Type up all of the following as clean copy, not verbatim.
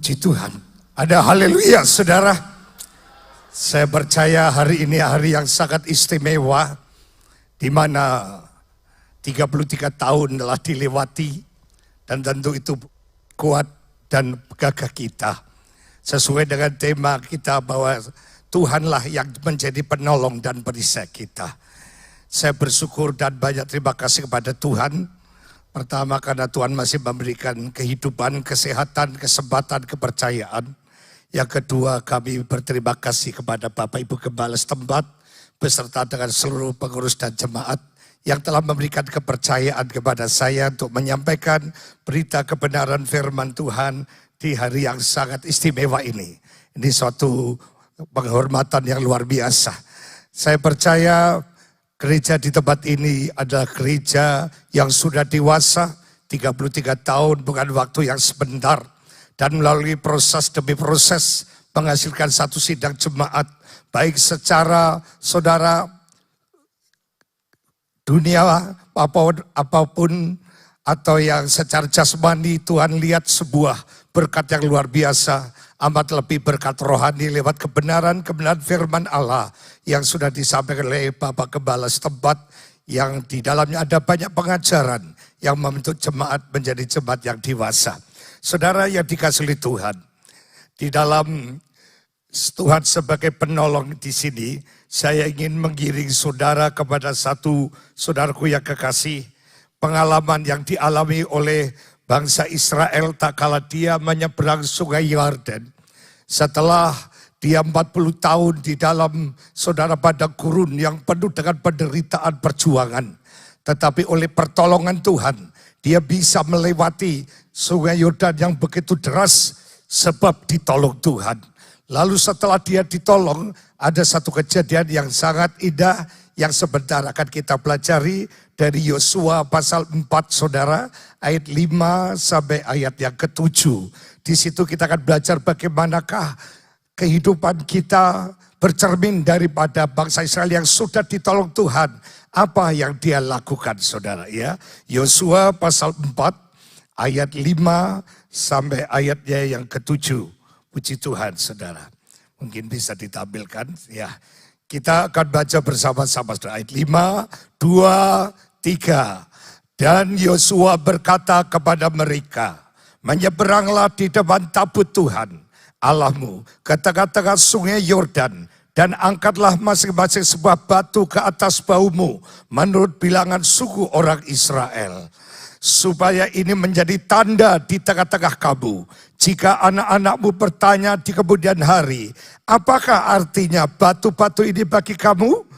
Puji Tuhan. Ada haleluya, saudara. Saya percaya hari ini hari yang sangat istimewa, di mana 33 tahun telah dilewati, dan tentu itu kuat dan gagah kita. Sesuai dengan tema kita bahwa Tuhanlah yang menjadi penolong dan perisai kita. Saya bersyukur dan banyak terima kasih kepada Tuhan. Pertama karena Tuhan masih memberikan kehidupan, kesehatan, kesempatan, kepercayaan. Yang kedua kami berterima kasih kepada Bapak Ibu Gembala setempat beserta dengan seluruh pengurus dan jemaat yang telah memberikan kepercayaan kepada saya untuk menyampaikan berita kebenaran firman Tuhan di hari yang sangat istimewa ini. Ini suatu penghormatan yang luar biasa. Saya percaya gereja di tempat ini adalah gereja yang sudah dewasa, 33 tahun bukan waktu yang sebentar. Dan melalui proses demi proses menghasilkan satu sidang jemaat. Baik secara saudara dunia apapun atau yang secara jasmani, Tuhan lihat sebuah berkat yang luar biasa. Amat lebih berkat rohani lewat kebenaran firman Allah yang sudah disampaikan oleh Bapak Gembala setempat, yang di dalamnya ada banyak pengajaran yang membentuk jemaat menjadi jemaat yang dewasa. Saudara yang dikasihi oleh Tuhan, di dalam Tuhan sebagai penolong di sini, saya ingin menggiring saudara kepada satu saudaraku yang kekasih, pengalaman yang dialami oleh bangsa Israel tak kala dia menyeberang sungai Yordan. Setelah dia 40 tahun di dalam saudara padang gurun yang penuh dengan penderitaan perjuangan. Tetapi oleh pertolongan Tuhan, dia bisa melewati sungai Yordan yang begitu deras sebab ditolong Tuhan. Lalu setelah dia ditolong, ada satu kejadian yang sangat indah yang sebentar akan kita pelajari dari Yosua pasal 4 saudara, ayat 5 sampai ayat yang ke-7. Di situ kita akan belajar bagaimanakah kehidupan kita bercermin daripada bangsa Israel yang sudah ditolong Tuhan. Apa yang dia lakukan saudara ya. Yosua pasal 4 ayat 5 sampai ayatnya yang ke-7. Puji Tuhan saudara. Mungkin bisa ditampilkan ya. Kita akan baca bersama-sama ayat 5, 2, 3. Dan Yosua berkata kepada mereka, menyeberanglah di depan tabut Tuhan Allahmu ke tengah-tengah sungai Yordan, dan angkatlah masing-masing sebuah batu ke atas bahumu menurut bilangan suku orang Israel. Supaya ini menjadi tanda di tengah-tengah kamu. Jika anak-anakmu bertanya di kemudian hari, apakah artinya batu-batu ini bagi kamu?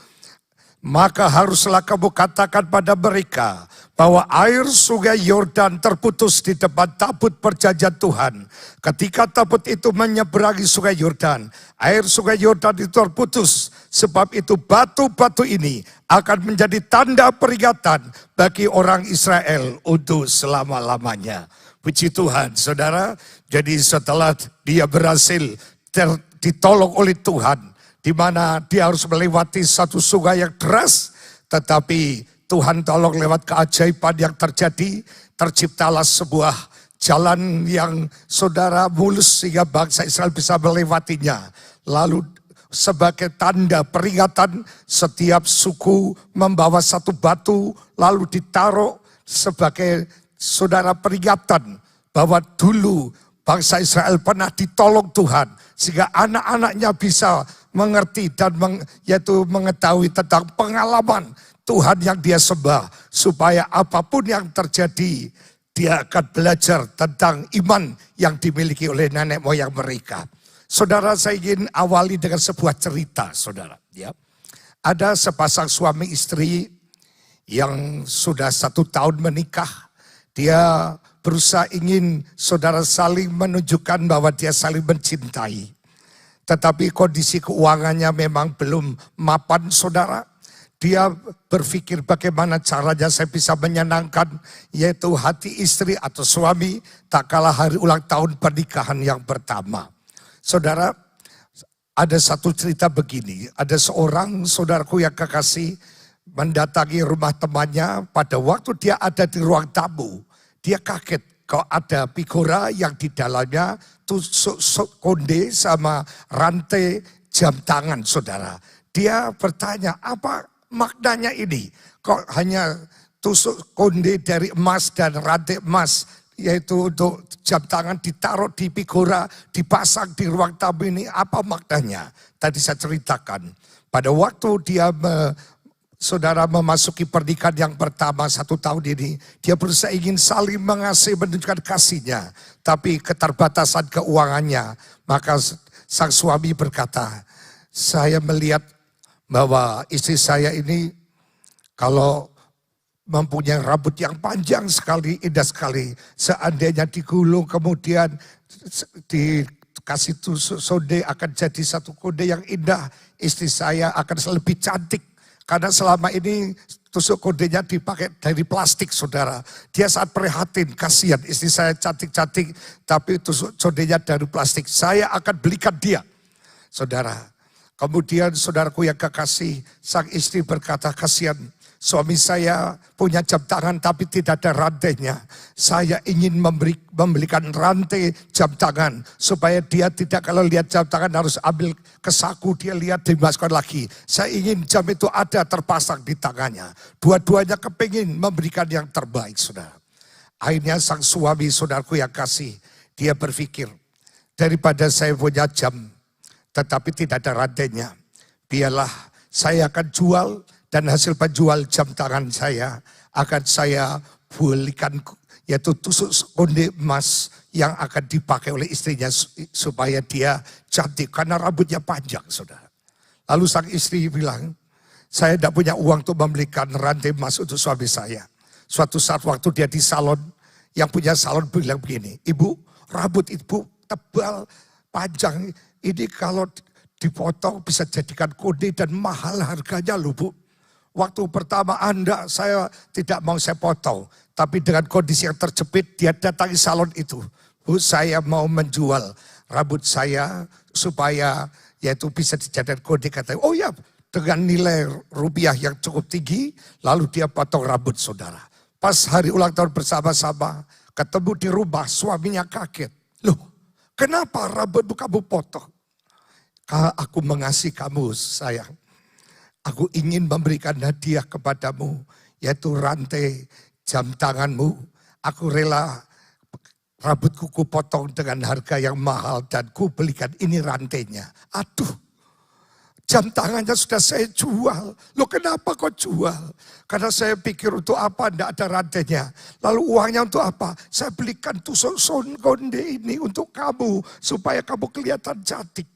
Maka haruslah kamu katakan pada mereka bahwa air sungai Yordan terputus di depan tabut perjanjian Tuhan. Ketika tabut itu menyeberangi sungai Yordan, air sungai Yordan itu terputus. Sebab itu batu-batu ini akan menjadi tanda peringatan bagi orang Israel untuk selama-lamanya. Puji Tuhan, saudara. Jadi setelah dia berhasil ditolong oleh Tuhan, di mana dia harus melewati satu sungai yang deras, tetapi Tuhan tolong lewat keajaiban yang terjadi, terciptalah sebuah jalan yang saudara mulus sehingga bangsa Israel bisa melewatinya. Lalu sebagai tanda peringatan, setiap suku membawa satu batu lalu ditaruh sebagai saudara peringatan bahwa dulu bangsa Israel pernah ditolong Tuhan, sehingga anak-anaknya bisa mengerti dan yaitu mengetahui tentang pengalaman Tuhan yang dia sembah, supaya apapun yang terjadi, dia akan belajar tentang iman yang dimiliki oleh nenek moyang mereka. Saudara, saya ingin awali dengan sebuah cerita, saudara. Ya, ada sepasang suami istri yang sudah 1 tahun menikah. Dia berusaha ingin saudara saling menunjukkan bahwa dia saling mencintai. Tetapi kondisi keuangannya memang belum mapan saudara. Dia berpikir bagaimana caranya saya bisa menyenangkan yaitu hati istri atau suami tak kalah hari ulang tahun pernikahan yang pertama. Saudara, ada satu cerita begini. Ada seorang saudaraku yang kekasih mendatangi rumah temannya pada waktu dia ada di ruang tamu. Dia kaget kok ada pigora yang di dalamnya tusuk konde sama rantai jam tangan, saudara. Dia bertanya, apa maknanya ini? Kok hanya tusuk konde dari emas dan rantai emas, yaitu untuk jam tangan ditaruh di pigora, dipasang di ruang tamu ini, apa maknanya? Tadi saya ceritakan, pada waktu dia saudara memasuki pernikahan yang pertama 1 tahun ini, dia berusaha ingin saling mengasihi, menunjukkan kasihnya, tapi keterbatasan keuangannya. Maka sang suami berkata, saya melihat bahwa istri saya ini kalau mempunyai rambut yang panjang sekali, indah sekali, seandainya digulung kemudian dikasih tusuk sonde akan jadi satu konde yang indah, istri saya akan lebih cantik. Karena selama ini tusuk kondenya dipakai dari plastik, saudara. Dia sangat prihatin, kasihan istri saya cantik-cantik, tapi tusuk kondenya dari plastik. Saya akan belikan dia, saudara. Kemudian saudaraku yang kekasih, sang istri berkata, kasihan suami saya punya jam tangan tapi tidak ada rantainya. Saya ingin membelikan rantai jam tangan supaya dia tidak kalau lihat jam tangan harus ambil ke saku, dia lihat dimasukkan lagi. Saya ingin jam itu ada terpasang di tangannya. Dua-duanya kepingin memberikan yang terbaik, saudara. Akhirnya sang suami, saudaraku yang kasih, dia berpikir, daripada saya punya jam tetapi tidak ada rantainya, biarlah saya akan jual, dan hasil penjual jam tangan saya akan saya belikan, yaitu tusuk konde emas yang akan dipakai oleh istrinya supaya dia cantik karena rambutnya panjang, saudara. Lalu sang istri bilang, saya tidak punya uang untuk membelikan rantai emas untuk suami saya. Suatu saat waktu dia di salon, yang punya salon bilang begini, ibu, rambut ibu tebal, panjang, ini kalau dipotong bisa jadikan konde dan mahal harganya loh, Bu. Waktu pertama saya tidak mau saya potong. Tapi dengan kondisi yang terjepit, dia datangi salon itu. Bu, saya mau menjual rambut saya supaya yaitu bisa dijadikan konde. Katanya, oh ya, dengan nilai rupiah yang cukup tinggi, lalu dia potong rambut, saudara. Pas hari ulang tahun bersama-sama, ketemu di rumah, suaminya kaget. Loh, kenapa rambutmu kamu potong? Aku mengasihi kamu, sayang. Aku ingin memberikan hadiah kepadamu, yaitu rantai jam tanganmu. Aku rela rambutku ku potong dengan harga yang mahal dan ku belikan ini rantainya. Aduh, jam tangannya sudah saya jual. Loh, kenapa kau jual? Karena saya pikir untuk apa tidak ada rantainya. Lalu uangnya untuk apa? Saya belikan tusuk konde ini untuk kamu supaya kamu kelihatan cantik.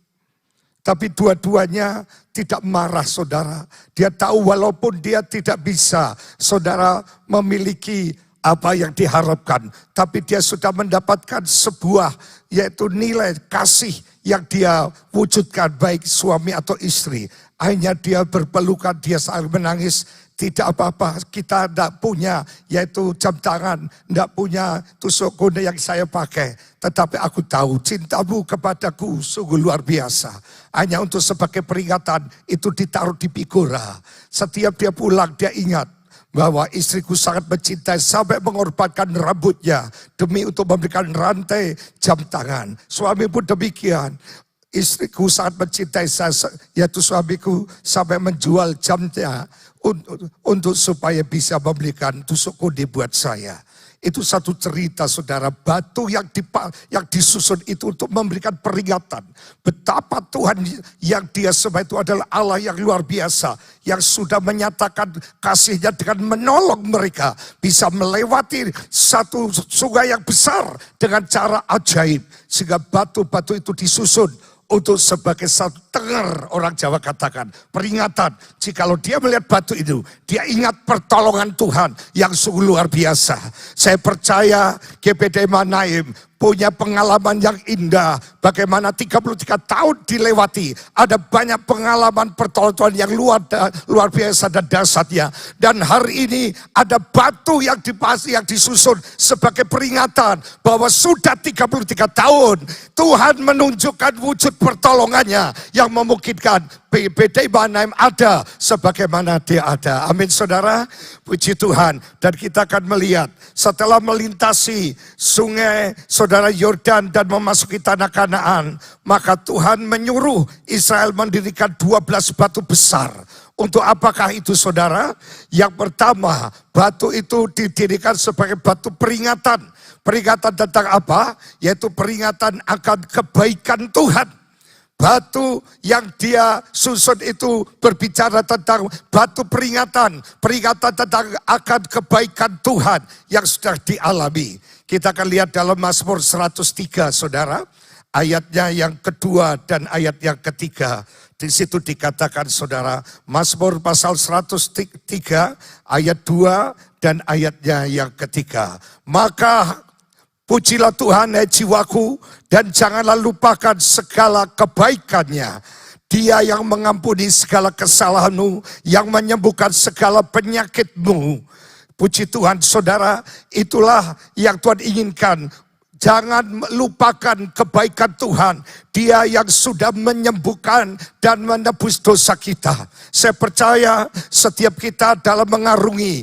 Tapi dua-duanya tidak marah, saudara. Dia tahu walaupun dia tidak bisa, saudara, memiliki apa yang diharapkan. Tapi dia sudah mendapatkan sebuah, yaitu nilai kasih yang dia wujudkan baik suami atau istri. Akhirnya dia berpelukan, dia saling menangis. Tidak apa-apa, kita tidak punya yaitu jam tangan, tidak punya tusuk konde yang saya pakai. Tetapi aku tahu cintamu kepadaku sungguh luar biasa. Hanya untuk sebagai peringatan itu ditaruh di pigora. Setiap dia pulang dia ingat bahwa istriku sangat mencintai sampai mengorbankan rambutnya demi untuk memberikan rantai jam tangan. Suami pun demikian. Istriku sangat mencintai saya, yaitu suamiku sampai menjual jamnya untuk supaya bisa membelikan tusuk konde buat saya. Itu satu cerita, saudara. Batu yang disusun itu untuk memberikan peringatan. Betapa Tuhan yang dia sembah itu adalah Allah yang luar biasa. Yang sudah menyatakan kasihnya dengan menolong mereka. Bisa melewati satu sungai yang besar dengan cara ajaib. Sehingga batu-batu itu disusun untuk sebagai satu tengar, orang Jawa katakan, peringatan. Jikalau dia melihat batu itu, dia ingat pertolongan Tuhan yang sungguh luar biasa. Saya percaya GPD Manaim punya pengalaman yang indah. Bagaimana 33 tahun dilewati. Ada banyak pengalaman pertolongan Tuhan yang luar biasa dan dahsyatnya. Dan hari ini ada batu yang disusun sebagai peringatan bahwa sudah 33 tahun Tuhan menunjukkan wujud pertolongannya yang memungkinkan PT Mannheim ada sebagaimana dia ada. Amin saudara, puji Tuhan. Dan kita akan melihat setelah melintasi sungai saudara Yordan dan memasuki tanah Kanaan, maka Tuhan menyuruh Israel mendirikan 12 batu besar. Untuk apakah itu saudara? Yang pertama, batu itu didirikan sebagai batu peringatan. Peringatan tentang apa? Yaitu peringatan akan kebaikan Tuhan. Batu yang dia susun itu berbicara tentang batu peringatan. Peringatan tentang akan kebaikan Tuhan yang sudah dialami. Kita akan lihat dalam Mazmur 103 saudara. Ayatnya yang kedua dan ayat yang ketiga. Di situ dikatakan saudara, Mazmur pasal 103 ayat 2 dan ayatnya yang ketiga. Maka pujilah Tuhan hai jiwaku dan janganlah lupakan segala kebaikannya. Dia yang mengampuni segala kesalahanmu, yang menyembuhkan segala penyakitmu. Puji Tuhan saudara, itulah yang Tuhan inginkan. Jangan lupakan kebaikan Tuhan. Dia yang sudah menyembuhkan dan menebus dosa kita. Saya percaya setiap kita dalam mengarungi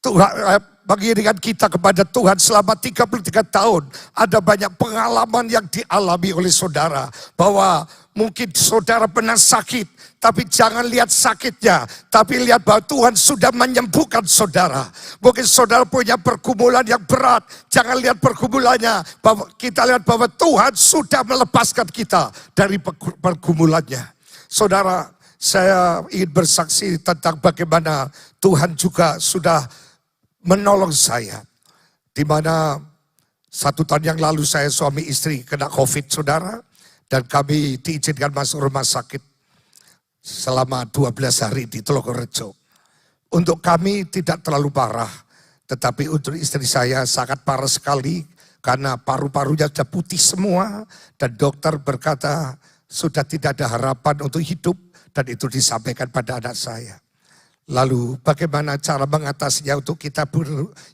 Tuhan, pengiringan kita kepada Tuhan selama 33 tahun. Ada banyak pengalaman yang dialami oleh saudara. Bahwa mungkin saudara pernah sakit. Tapi jangan lihat sakitnya, tapi lihat bahwa Tuhan sudah menyembuhkan saudara. Mungkin saudara punya pergumulan yang berat, jangan lihat pergumulannya. Kita lihat bahwa Tuhan sudah melepaskan kita dari pergumulannya. Saudara, saya ingin bersaksi tentang bagaimana Tuhan juga sudah menolong saya. Di mana 1 tahun yang lalu saya suami istri kena COVID saudara. Dan kami diizinkan masuk rumah sakit selama 12 hari di Tlogorejo. Untuk kami tidak terlalu parah, tetapi untuk istri saya sangat parah sekali karena paru-parunya sudah putih semua dan dokter berkata sudah tidak ada harapan untuk hidup dan itu disampaikan pada anak saya. Lalu bagaimana cara mengatasinya untuk kita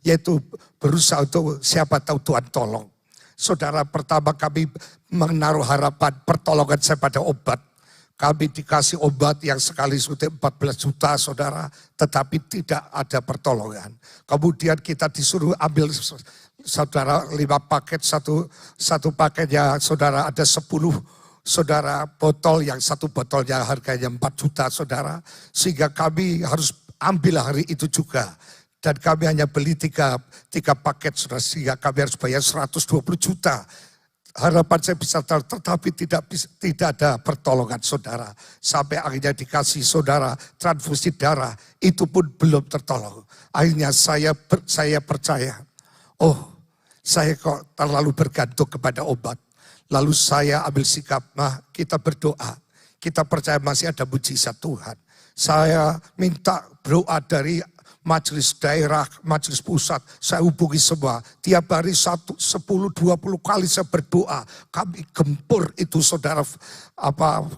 yaitu berusaha untuk siapa tahu Tuhan tolong. Saudara, pertama kami menaruh harapan pertolongan saya pada obat. Kami dikasih obat yang sekali suntik 14 juta saudara, tetapi tidak ada pertolongan. Kemudian kita disuruh ambil saudara 5 paket, satu paketnya saudara ada 10 saudara botol, yang satu botolnya harganya 4 juta saudara. Sehingga kami harus ambil hari itu juga. Dan kami hanya beli 3 paket saudara, sehingga kami harus bayar 120 juta. Harapan saya bisa tetapi tidak ada pertolongan saudara. Sampai akhirnya dikasih saudara transfusi darah, itu pun belum tertolong. Akhirnya saya percaya, oh saya kok terlalu bergantung kepada obat. Lalu saya ambil sikap, kita berdoa. Kita percaya masih ada mujizat Tuhan. Saya minta doa dari majelis daerah, majelis pusat, saya hubungi semua. Tiap hari 10-20 kali saya berdoa. Kami gempur itu saudara,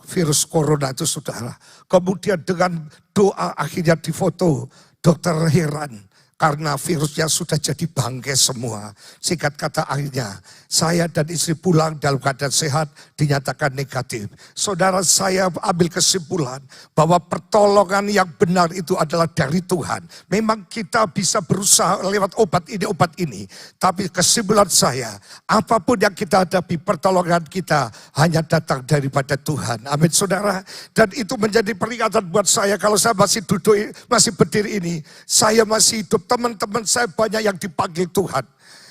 virus corona itu saudara. Kemudian dengan doa akhirnya difoto, dokter heran. Karena virusnya sudah jadi bangkai semua. Singkat kata akhirnya, saya dan istri pulang dalam keadaan sehat, dinyatakan negatif. Saudara, saya ambil kesimpulan bahwa pertolongan yang benar itu adalah dari Tuhan. Memang kita bisa berusaha lewat obat ini. Tapi kesimpulan saya, apapun yang kita hadapi, pertolongan kita hanya datang daripada Tuhan. Amin saudara. Dan itu menjadi peringatan buat saya, kalau saya masih duduk, masih berdiri ini, saya masih hidup. Teman-teman saya banyak yang dipanggil Tuhan.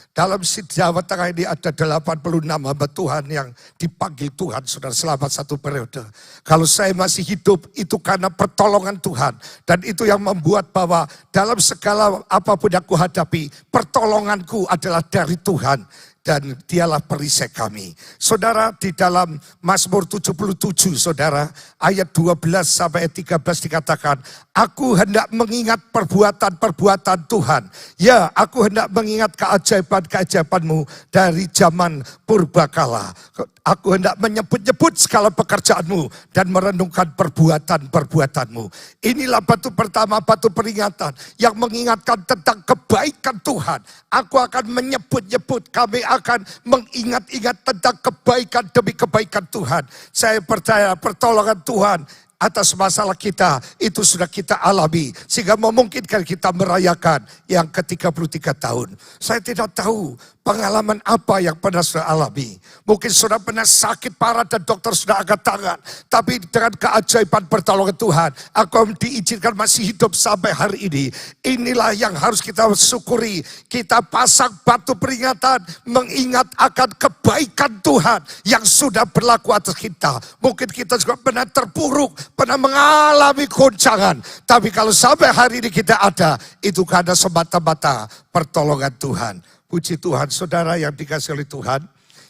Dalam Jawa Tengah ini ada 86 hamba Tuhan yang dipanggil Tuhan saudara selama 1 periode. Kalau saya masih hidup itu karena pertolongan Tuhan. Dan itu yang membuat bahwa dalam segala apapun yang kuhadapi, pertolonganku adalah dari Tuhan. Dan dialah perisai kami. Saudara, di dalam Mazmur 77 saudara, ayat 12 sampai 13 dikatakan, aku hendak mengingat perbuatan-perbuatan Tuhan. Ya, aku hendak mengingat keajaiban-keajaibanmu dari zaman purbakala. Aku hendak menyebut-nyebut segala pekerjaanmu dan merenungkan perbuatan-perbuatanmu. Inilah batu pertama, batu peringatan yang mengingatkan tentang kebaikan Tuhan. Aku akan menyebut-nyebut, kami akan mengingat-ingat tentang kebaikan demi kebaikan Tuhan. Saya percaya pertolongan Tuhan atas masalah kita, itu sudah kita alami. Sehingga memungkinkan kita merayakan yang ke-33 tahun. Saya tidak tahu pengalaman apa yang pernah sudah alami. Mungkin sudah pernah sakit parah dan dokter sudah angkat tangan. Tapi dengan keajaiban pertolongan Tuhan, aku diizinkan masih hidup sampai hari ini. Inilah yang harus kita syukuri. Kita pasang batu peringatan, mengingat akan kebaikan Tuhan yang sudah berlaku atas kita. Mungkin kita juga pernah terpuruk, pernah mengalami goncangan. Tapi kalau sampai hari ini kita ada, itu karena semata-mata pertolongan Tuhan. Puji Tuhan, saudara yang dikasihi oleh Tuhan.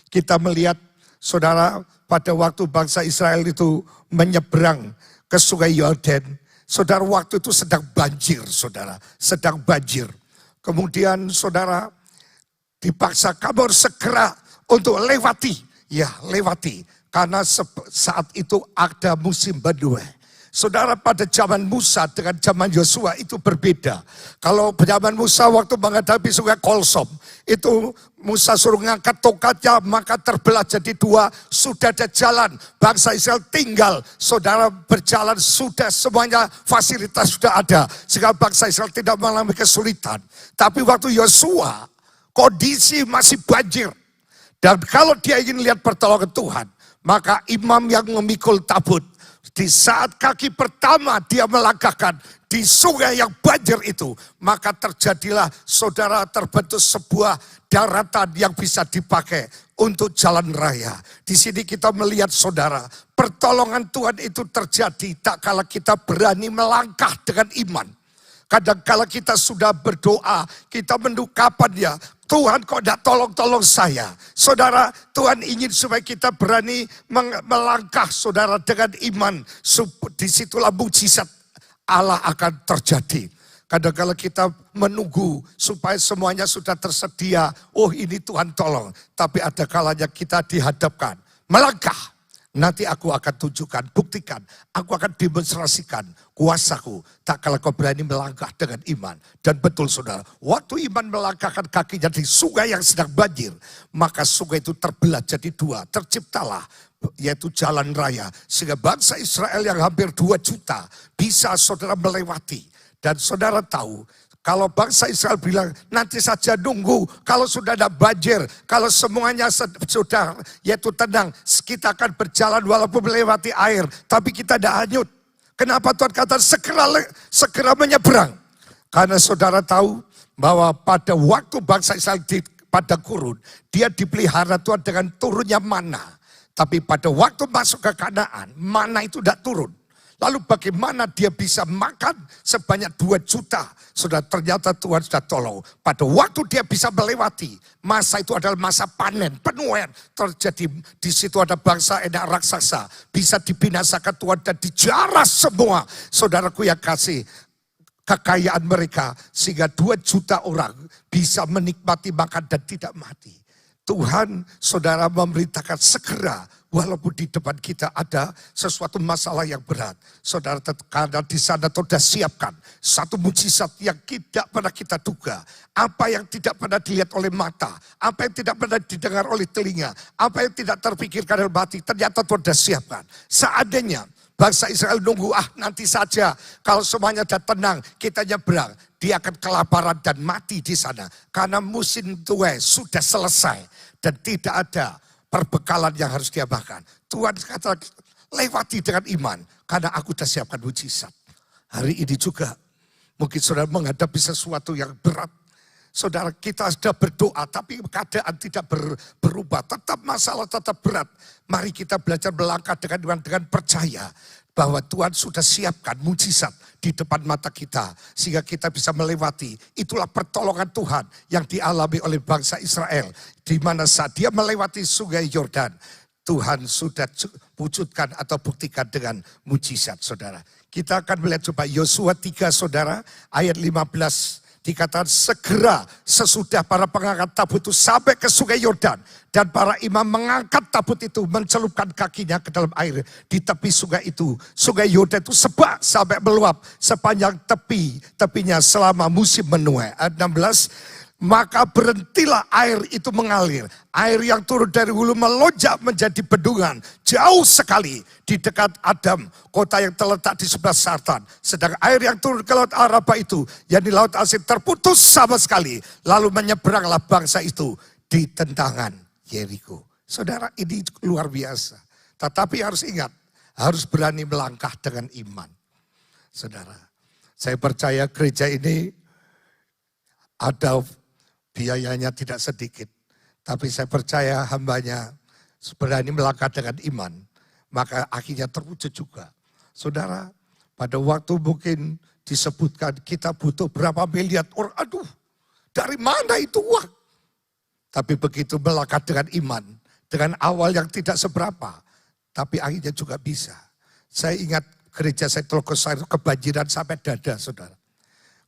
Kita melihat, saudara, pada waktu bangsa Israel itu menyeberang ke sungai Yordan. Saudara, waktu itu sedang banjir, saudara. Sedang banjir. Kemudian, saudara, dipaksa kamu segera untuk lewati. Ya, lewati. Karena saat itu ada musim badai. Saudara, pada zaman Musa dengan zaman Yosua itu berbeda. Kalau zaman Musa waktu menghadapi sungai Kolsom, itu Musa suruh ngangkat tongkatnya, maka terbelah jadi dua. Sudah ada jalan, bangsa Israel tinggal. Saudara, berjalan sudah semuanya, fasilitas sudah ada. Sehingga bangsa Israel tidak mengalami kesulitan. Tapi waktu Yosua, kondisi masih banjir. Dan kalau dia ingin lihat pertolongan Tuhan, maka imam yang memikul tabut, di saat kaki pertama dia melangkahkan di sungai yang banjir itu, maka terjadilah, saudara, terbentuk sebuah daratan yang bisa dipakai untuk jalan raya. Di sini kita melihat, saudara, pertolongan Tuhan itu terjadi tak kala kita berani melangkah dengan iman. Kadang-kala kita sudah berdoa, kita menunggu kapan ya, Tuhan kok tidak tolong-tolong saya. Saudara, Tuhan ingin supaya kita berani melangkah, saudara, dengan iman. Disitulah mujizat Allah akan terjadi. Kadang-kala kita menunggu supaya semuanya sudah tersedia. Oh, ini Tuhan tolong. Tapi ada kalanya kita dihadapkan. Melangkah. Nanti aku akan tunjukkan, buktikan. Aku akan demonstrasikan kuasaku. Tak kala kau berani melangkah dengan iman. Dan betul, saudara, waktu iman melangkahkan kakinya di sungai yang sedang banjir, maka sungai itu terbelah jadi dua. Terciptalah, yaitu jalan raya. Sehingga bangsa Israel yang hampir 2 juta bisa, saudara, melewati. Dan saudara tahu, kalau bangsa Israel bilang, nanti saja nunggu, kalau sudah ada banjir, kalau semuanya sudah, yaitu tenang, kita akan berjalan walaupun melewati air, tapi kita tidak hanyut. Kenapa Tuhan kata segera menyeberang? Karena saudara tahu bahwa pada waktu bangsa Israel pada gurun, dia dipelihara Tuhan dengan turunnya mana. Tapi pada waktu masuk ke Kanaan, mana itu tidak turun. Lalu bagaimana dia bisa makan sebanyak 2 juta? Sudah ternyata Tuhan sudah tolong. Pada waktu dia bisa melewati, masa itu adalah masa panen, penuaian. Terjadi di situ ada bangsa enak raksasa. Bisa dibinasakan Tuhan dan dijarah semua. Saudaraku yang kasih, kekayaan mereka. Sehingga 2 juta orang bisa menikmati makan dan tidak mati. Tuhan, saudara, memerintahkan segera, walaupun di depan kita ada sesuatu masalah yang berat. Saudara, karena di sana sudah siapkan satu mujizat yang tidak pernah kita duga. Apa yang tidak pernah dilihat oleh mata, apa yang tidak pernah didengar oleh telinga, apa yang tidak terpikirkan oleh hati, ternyata Tuhan sudah siapkan. Seandainya bangsa Israel nunggu, nanti saja kalau semuanya sudah tenang, kita nyebrang. Dia akan kelaparan dan mati di sana. Karena musim tuai sudah selesai. Dan tidak ada perbekalan yang harus dia makan. Tuhan kata, lewati dengan iman. Karena aku sudah siapkan mujizat. Hari ini juga, mungkin saudara menghadapi sesuatu yang berat. Saudara, kita sudah berdoa, tapi keadaan tidak berubah. Tetap masalah, tetap berat. Mari kita belajar melangkah dengan percaya bahwa Tuhan sudah siapkan mujizat di depan mata kita. Sehingga kita bisa melewati. Itulah pertolongan Tuhan yang dialami oleh bangsa Israel. Di mana saat dia melewati sungai Yordan, Tuhan sudah wujudkan atau buktikan dengan mujizat, saudara. Kita akan melihat coba Yosua 3, saudara, ayat 15. Dikatakan segera sesudah para pengangkat tabut itu sampai ke sungai Yordan. Dan para imam mengangkat tabut itu, mencelupkan kakinya ke dalam air di tepi sungai itu. Sungai Yordan itu sebak sampai meluap sepanjang tepinya selama musim menuai. Ayat 16, maka berhentilah air itu mengalir. Air yang turun dari hulu melonjak menjadi bendungan jauh sekali di dekat Adam, kota yang terletak di sebelah selatan. Sedang air yang turun ke laut Araba itu, yang di laut Asin, terputus sama sekali. Lalu menyeberanglah bangsa itu di tentangan Yeriko. Saudara, ini luar biasa. Tetapi harus ingat, harus berani melangkah dengan iman. Saudara, saya percaya gereja ini ada biayanya tidak sedikit. Tapi saya percaya hambanya berani melangkah dengan iman. Maka akhirnya terwujud juga. Saudara, pada waktu mungkin disebutkan kita butuh berapa miliar orang. Aduh, dari mana itu uang? Tapi begitu melangkah dengan iman. Dengan awal yang tidak seberapa. Tapi akhirnya juga bisa. Saya ingat gereja saya Telukosari kebanjiran sampai dada, saudara.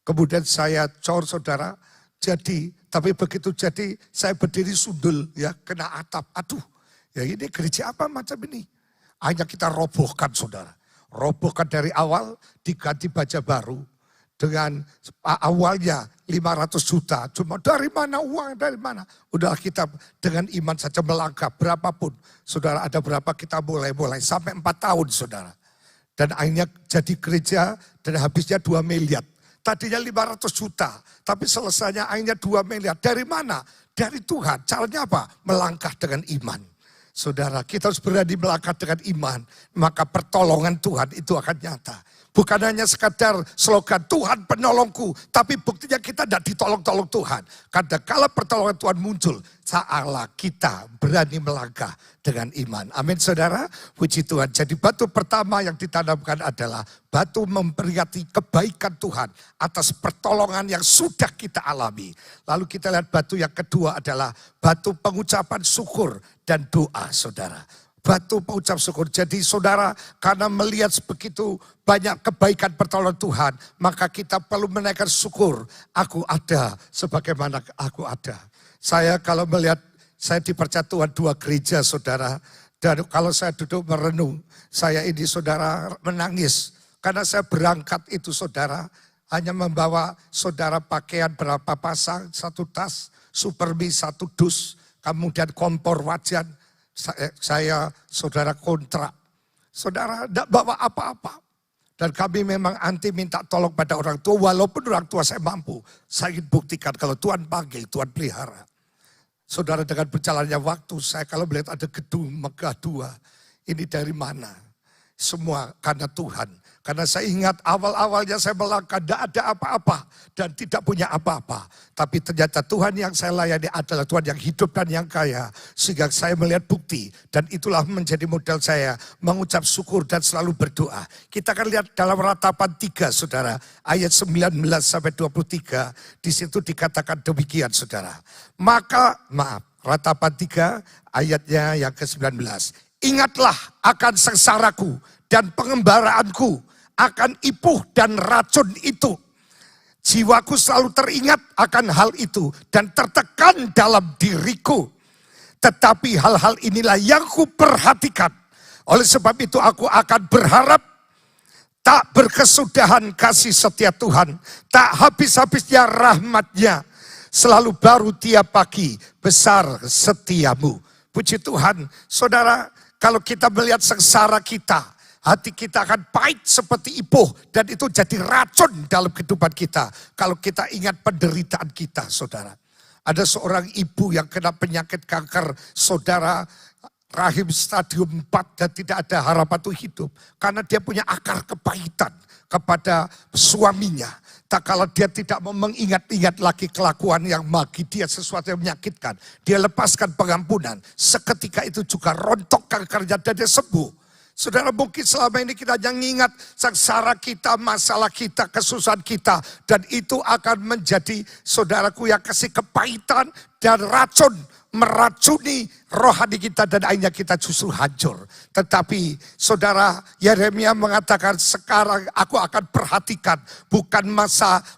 Kemudian saya cor, saudara, tapi begitu jadi saya berdiri sundul, ya, kena atap. Aduh, ya ini gereja apa macam ini? Hanya kita robohkan, saudara. Robohkan dari awal, diganti baja baru. Dengan awalnya 500 juta. Cuma dari mana uang, dari mana? Udah kita dengan iman saja melangkah berapapun. Saudara, ada berapa kita mulai sampai 4 tahun, saudara. Dan akhirnya jadi gereja dan habisnya 2 miliar. Tadinya 500 juta, tapi selesainya akhirnya 2 miliar. Dari mana? Dari Tuhan. Caranya apa? Melangkah dengan iman. Saudara, kita harus berani melangkah dengan iman. Maka pertolongan Tuhan itu akan nyata. Bukan hanya sekadar slogan Tuhan penolongku, tapi buktinya kita tidak ditolong-tolong Tuhan. Karena kalau pertolongan Tuhan muncul, saatlah kita berani melangkah dengan iman. Amin, saudara. Puji Tuhan. Jadi batu pertama yang ditanamkan adalah batu memperingati kebaikan Tuhan atas pertolongan yang sudah kita alami. Lalu kita lihat batu yang kedua adalah batu pengucapan syukur dan doa, saudara. Batu pengucap syukur. Jadi saudara, karena melihat begitu banyak kebaikan pertolongan Tuhan, maka kita perlu menaikkan syukur. Aku ada sebagaimana aku ada. Saya kalau melihat, saya dipercaya Tuhan 2 gereja, saudara. Dan kalau saya duduk merenung, saya ini, saudara, menangis. Karena saya berangkat itu, saudara, hanya membawa saudara pakaian berapa pasang, 1 tas, supermi 1 dus, kemudian kompor wajan. Saya saudara kontrak. Saudara tidak bawa apa-apa. Dan kami memang anti minta tolong pada orang tua. Walaupun orang tua saya mampu. Saya ingin buktikan kalau Tuhan panggil, Tuhan pelihara. Saudara, dengan berjalannya waktu, saya kalau melihat ada gedung megah 2. Ini dari mana? Semua karena Tuhan. Karena saya ingat awal-awalnya saya melangkah, tidak ada apa-apa. Dan tidak punya apa-apa. Tapi ternyata Tuhan yang saya layani adalah Tuhan yang hidup dan yang kaya. Sehingga saya melihat bukti. Dan itulah menjadi modal saya. Mengucap syukur dan selalu berdoa. Kita akan lihat dalam Ratapan 3, saudara. Ayat 19-23. Di situ dikatakan demikian, saudara. Ratapan 3 ayatnya yang ke-19. Ingatlah akan sengsaraku dan pengembaraanku, akan ipuh dan racun itu. Jiwaku selalu teringat akan hal itu dan tertekan dalam diriku. Tetapi hal-hal inilah yang kuperhatikan. Oleh sebab itu aku akan berharap, tak berkesudahan kasih setia Tuhan, tak habis-habisnya rahmat-Nya, selalu baru tiap pagi, besar setiamu. Puji Tuhan, saudara, kalau kita melihat sengsara kita, hati kita akan pahit seperti ipuh. Dan itu jadi racun dalam kehidupan kita. Kalau kita ingat penderitaan kita, saudara. Ada seorang ibu yang kena penyakit kanker, saudara, rahim stadium 4 dan tidak ada harapan untuk hidup. Karena dia punya akar kepahitan kepada suaminya. Tak kalau dia tidak mau mengingat-ingat lagi kelakuan yang bagi dia sesuatu yang menyakitkan. Dia lepaskan pengampunan. Seketika itu juga rontok kankernya dan dia sembuh. Saudara, mungkin selama ini kita hanya mengingat sengsara kita, masalah kita, kesusahan kita. Dan itu akan menjadi, saudaraku, yang kasih kepahitan dan racun. Meracuni rohani kita dan akhirnya kita justru hancur. Tetapi saudara, Yeremia mengatakan sekarang aku akan perhatikan bukan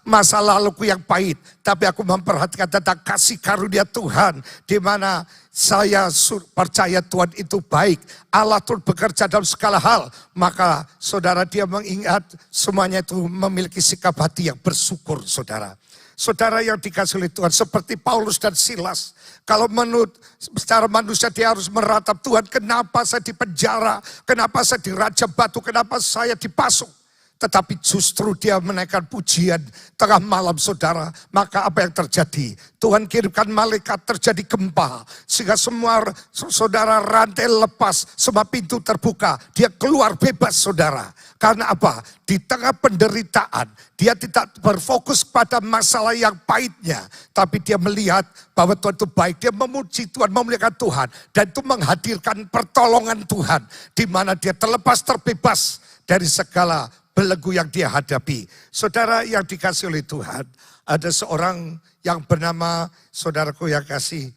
masa laluku yang pahit. Tapi aku memperhatikan tentang kasih karunia Tuhan. Di mana saya percaya Tuhan itu baik. Allah turut bekerja dalam segala hal. Maka saudara, dia mengingat semuanya itu memiliki sikap hati yang bersyukur, saudara. Saudara yang dikasih oleh Tuhan, seperti Paulus dan Silas. Kalau menurut secara manusia dia harus meratap, Tuhan kenapa saya dipenjara, kenapa saya diraja batu, kenapa saya dipasung. Tetapi justru dia menaikkan pujian tengah malam saudara. Maka apa yang terjadi? Tuhan kirimkan malaikat, terjadi gempa. Sehingga semua saudara rantai lepas, semua pintu terbuka. Dia keluar bebas saudara. Karena apa? Di tengah penderitaan, dia tidak berfokus pada masalah yang pahitnya. Tapi dia melihat bahwa Tuhan itu baik. Dia memuji Tuhan, memuliakan Tuhan. Dan itu menghadirkan pertolongan Tuhan. Di mana dia terlepas, terbebas dari segala belenggu yang dia hadapi. Saudara yang dikasih oleh Tuhan, ada seorang yang bernama saudaraku yang kasih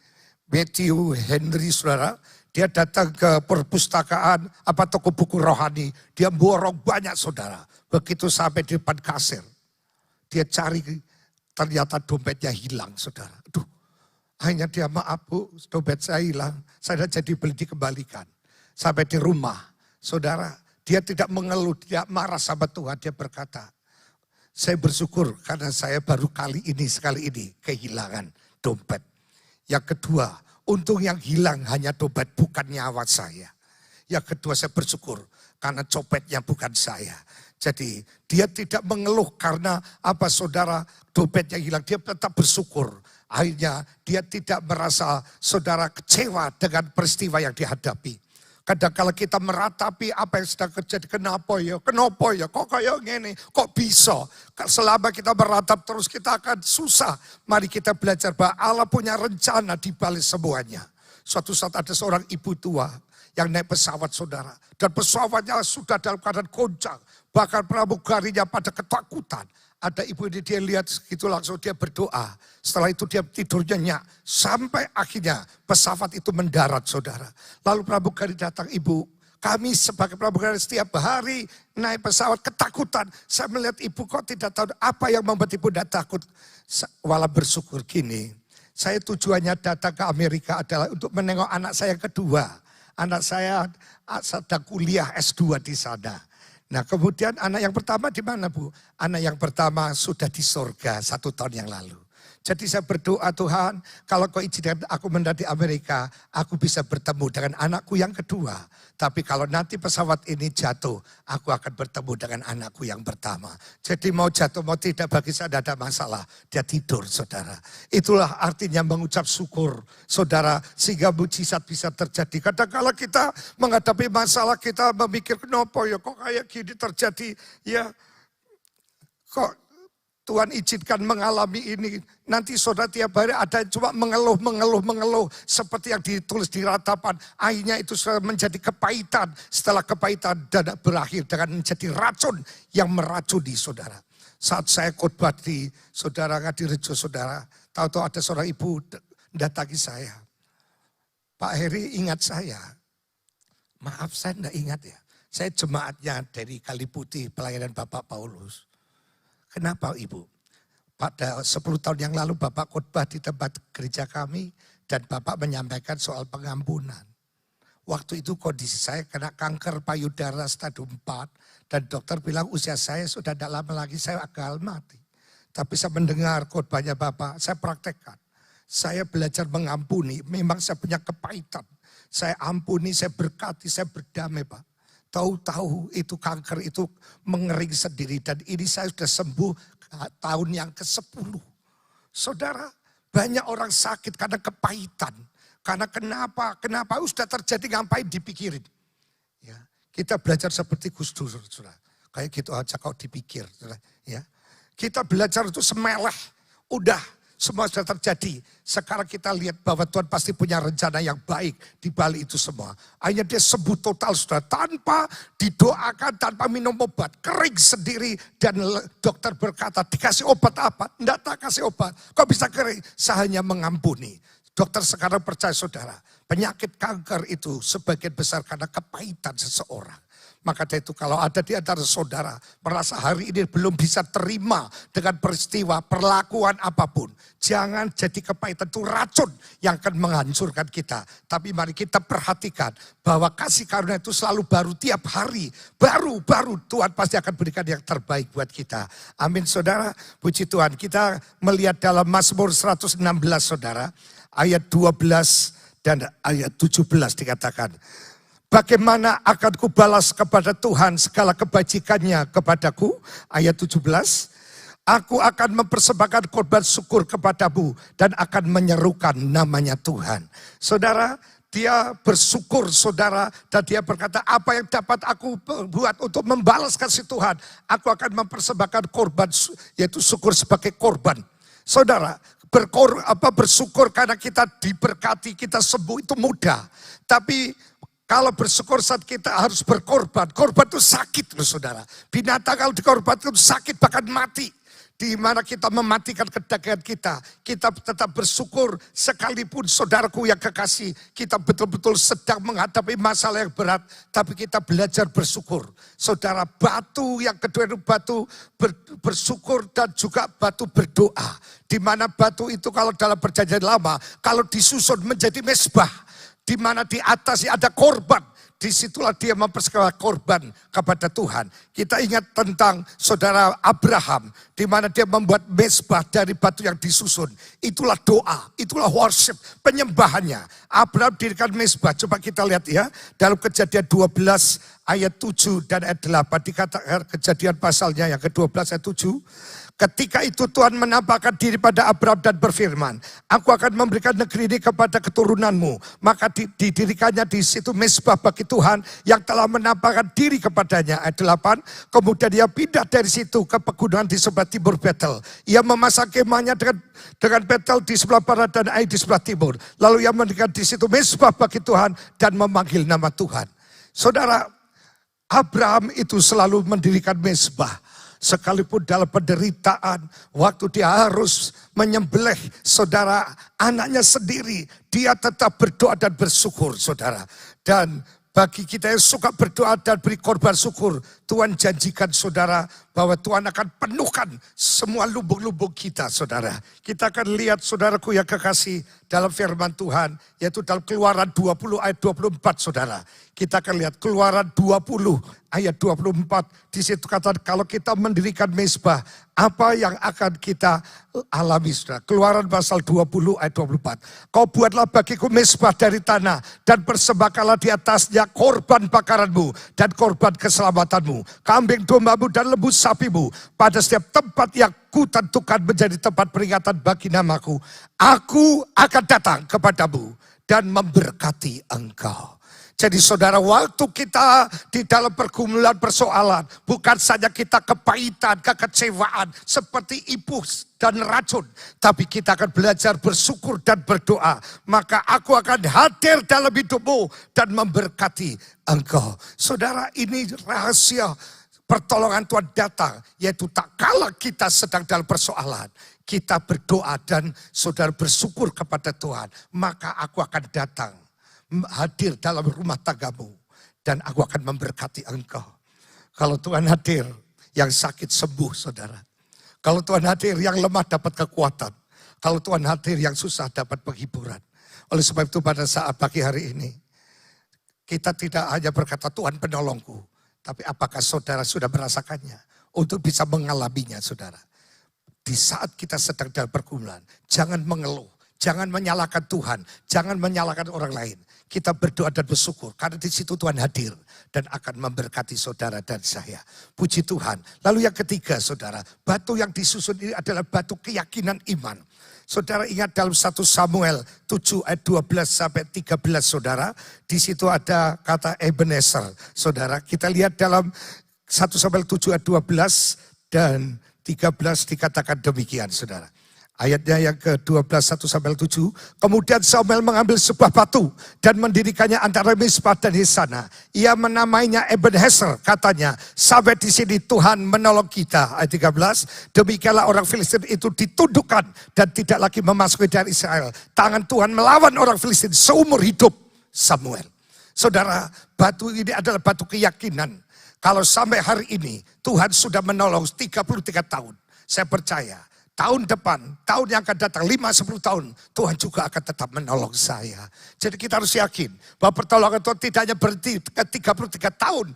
Matthew Henry saudara. Dia datang ke perpustakaan toko buku rohani. Dia borong banyak saudara. Begitu sampai di depan kasir, dia cari, ternyata dompetnya hilang saudara. Aduh, hanya dia maaf bu, dompet saya hilang. Saya jadi beli dikembalikan. Sampai di rumah saudara, dia tidak mengeluh, tidak marah sama Tuhan. Dia berkata, saya bersyukur karena saya baru sekali ini kehilangan dompet. Yang kedua, untung yang hilang hanya dompet, bukan nyawa saya. Yang kedua, saya bersyukur karena copetnya bukan saya. Jadi dia tidak mengeluh karena saudara, dompetnya hilang. Dia tetap bersyukur. Akhirnya dia tidak merasa saudara kecewa dengan peristiwa yang dihadapi. Kadang kalau kita meratapi apa yang sedang terjadi, kenapa ya, kok kayak gini, kok bisa. Selama kita meratap terus kita akan susah. Mari kita belajar bahwa Allah punya rencana di balik semuanya. Suatu saat ada seorang ibu tua yang naik pesawat saudara. Dan pesawatnya sudah dalam keadaan goncang. Bahkan pramugarinya pada ketakutan. Ada ibu ini dia lihat gitu langsung dia berdoa. Setelah itu dia tidur nyenyak. Sampai akhirnya pesawat itu mendarat saudara. Lalu pramugari datang, ibu kami sebagai pramugari setiap hari naik pesawat ketakutan. Saya melihat ibu kok tidak tahu apa yang membuat ibu tidak takut. Walau bersyukur gini. Saya tujuannya datang ke Amerika adalah untuk menengok anak saya yang kedua. Anak saya sedang kuliah S2 di sana. Nah kemudian anak yang pertama di mana bu? Anak yang pertama sudah di surga 1 tahun yang lalu. Jadi saya berdoa Tuhan, kalau kau izinkan aku mendarat di Amerika, aku bisa bertemu dengan anakku yang kedua. Tapi kalau nanti pesawat ini jatuh, aku akan bertemu dengan anakku yang pertama. Jadi mau jatuh mau tidak bagi saya tidak ada masalah. Dia tidur saudara. Itulah artinya mengucap syukur saudara, sehingga mujizat bisa terjadi. Kadang-kala kita menghadapi masalah, kita memikir kenapa ya kok kayak gini terjadi. Ya kok Tuhan izinkan mengalami ini. Nanti saudara tiap hari ada yang cuma mengeluh. Seperti yang ditulis di ratapan. Akhirnya itu sudah menjadi kepahitan. Setelah kepahitan dan berakhir dengan menjadi racun yang meracuni saudara. Saat saya khotbah di saudara Ngadirejo saudara. Tahu-tahu ada seorang ibu datangi saya. Pak Heri ingat saya. Maaf saya tidak ingat ya. Saya jemaatnya dari Kaliputi pelayanan Bapak Paulus. Kenapa ibu? Pada 10 tahun yang lalu Bapak khotbah di tempat gereja kami dan Bapak menyampaikan soal pengampunan. Waktu itu kondisi saya kena kanker payudara stadium 4 dan dokter bilang usia saya sudah tidak lama lagi saya akan mati. Tapi saya mendengar khotbahnya Bapak, saya praktekkan. Saya belajar mengampuni, memang saya punya kepahitan. Saya ampuni, saya berkati, saya berdamai Pak. Tahu-tahu itu kanker itu mengering sendiri. Dan ini saya sudah sembuh tahun yang ke-10. Saudara, banyak orang sakit karena kepahitan. Karena kenapa sudah terjadi ngapain dipikirin. Ya, kita belajar seperti Gus Dur. Saudara. Kayak gitu aja kau dipikir. Saudara. Ya, kita belajar itu semeleh. Udah. Semua sudah terjadi. Sekarang kita lihat bahwa Tuhan pasti punya rencana yang baik di balik itu semua. Akhirnya dia sembuh total sudah tanpa didoakan, tanpa minum obat. Kering sendiri dan dokter berkata dikasih obat apa? Tidak tak kasih obat. Kok bisa kering? Saya hanya mengampuni. Dokter sekarang percaya saudara. Penyakit kanker itu sebagian besar karena kepahitan seseorang. Maka dari itu kalau ada di antara saudara merasa hari ini belum bisa terima dengan peristiwa perlakuan apapun. Jangan jadi kepahitan, itu racun yang akan menghancurkan kita. Tapi mari kita perhatikan bahwa kasih karunia itu selalu baru tiap hari. Baru Tuhan pasti akan berikan yang terbaik buat kita. Amin saudara, puji Tuhan. Kita melihat dalam Mazmur 116 saudara. Ayat 12 dan ayat 17 dikatakan. Bagaimana akan kubalas kepada Tuhan segala kebajikannya kepadaku? Ayat 17. Aku akan mempersembahkan korban syukur kepadamu dan akan menyerukan namanya Tuhan. Saudara, dia bersyukur saudara dan dia berkata apa yang dapat aku buat untuk membalas kasih Tuhan. Aku akan mempersembahkan korban yaitu syukur sebagai korban. Saudara, bersyukur karena kita diberkati, kita sembuh itu mudah. Tapi kalau bersyukur saat kita harus berkorban. Korban itu sakit loh saudara. Binatang kalau dikorbankan itu sakit bahkan mati. Di mana kita mematikan kedagingan kita. Kita tetap bersyukur sekalipun saudaraku yang kekasih. Kita betul-betul sedang menghadapi masalah yang berat. Tapi kita belajar bersyukur. Saudara, batu yang kedua itu batu bersyukur dan juga batu berdoa. Di mana batu itu kalau dalam perjanjian lama. Kalau disusun menjadi mezbah. Di mana di atasnya ada korban. Disitulah dia mempersembahkan korban kepada Tuhan. Kita ingat tentang saudara Abraham. Di mana dia membuat mezbah dari batu yang disusun. Itulah doa, itulah worship, penyembahannya. Abraham dirikan mezbah. Coba kita lihat ya. Dalam Kejadian 12 ayat 7 dan ayat 8. Dikatakan Kejadian pasalnya yang ke-12 ayat 7. Ketika itu Tuhan menampakkan diri pada Abraham dan berfirman, aku akan memberikan negeri ini kepada keturunanmu. Maka didirikannya di situ mezbah bagi Tuhan yang telah menampakkan diri kepadanya. Ayat 8, kemudian dia pindah dari situ ke pegunungan di sebelah timur Betel. Ia memasang kemahnya dengan Betel di sebelah barat dan Ai di sebelah timur. Lalu ia mendirikan di situ mezbah bagi Tuhan dan memanggil nama Tuhan. Saudara, Abraham itu selalu mendirikan mezbah. Sekalipun dalam penderitaan, waktu dia harus menyembelih saudara anaknya sendiri, dia tetap berdoa dan bersyukur saudara. Dan bagi kita yang suka berdoa dan beri korban syukur, Tuhan janjikan saudara bahwa Tuhan akan penuhkan semua lubuk-lubuk kita saudara. Kita akan lihat saudaraku yang kekasih dalam firman Tuhan, yaitu dalam Keluaran 20 ayat 24 saudara. Kita akan lihat Keluaran 20 ayat 24. Di situ kata kalau kita mendirikan mezbah, apa yang akan kita alami saudara. Keluaran pasal 20 ayat 24. Kau buatlah bagiku mezbah dari tanah dan persembahkanlah di atasnya korban bakaranmu dan korban keselamatanmu. Kambing dombamu dan lembu sapimu pada setiap tempat yang kutentukan menjadi tempat peringatan bagi namaku. Aku akan datang kepadamu dan memberkati engkau. Jadi saudara, waktu kita di dalam pergumulan persoalan, bukan saja kita kepahitan, kekecewaan, seperti ibu dan racun. Tapi kita akan belajar bersyukur dan berdoa. Maka aku akan hadir dalam hidupmu dan memberkati engkau. Saudara, ini rahasia pertolongan Tuhan datang. Yaitu tak kala kita sedang dalam persoalan. Kita berdoa dan saudara bersyukur kepada Tuhan. Maka aku akan datang. Hadir dalam rumah tanggamu dan aku akan memberkati engkau. Kalau Tuhan hadir, yang sakit sembuh saudara. Kalau Tuhan hadir, yang lemah dapat kekuatan. Kalau Tuhan hadir, yang susah dapat penghiburan. Oleh sebab itu pada saat pagi hari ini, kita tidak hanya berkata Tuhan penolongku, tapi apakah saudara sudah merasakannya untuk bisa mengalaminya saudara. Di saat kita sedang dalam pergumulan, jangan mengeluh. Jangan menyalahkan Tuhan, jangan menyalahkan orang lain. Kita berdoa dan bersyukur karena di situ Tuhan hadir dan akan memberkati saudara dan saya. Puji Tuhan. Lalu yang ketiga saudara, batu yang disusun ini adalah batu keyakinan iman. Saudara ingat dalam 1 Samuel 7 ayat 12 sampai 13 saudara. Di situ ada kata Ebenezer. Saudara, kita lihat dalam 1 Samuel 7 ayat 12 dan 13 dikatakan demikian saudara. Ayatnya yang ke-12 1 Samuel 7. Kemudian Samuel mengambil sebuah batu dan mendirikannya antara Mizpah dan Hesana. Ia menamainya Ebenezer, katanya, sampai di sini Tuhan menolong kita. Ayat 13. Demikianlah orang Filistin itu ditundukkan dan tidak lagi memasuki dari Israel. Tangan Tuhan melawan orang Filistin seumur hidup Samuel. Saudara, batu ini adalah batu keyakinan. Kalau sampai hari ini Tuhan sudah menolong 33 tahun. Saya percaya tahun depan, tahun yang akan datang 5-10 tahun, Tuhan juga akan tetap menolong saya. Jadi kita harus yakin bahwa pertolongan Tuhan tidak hanya berhenti ke 33 tahun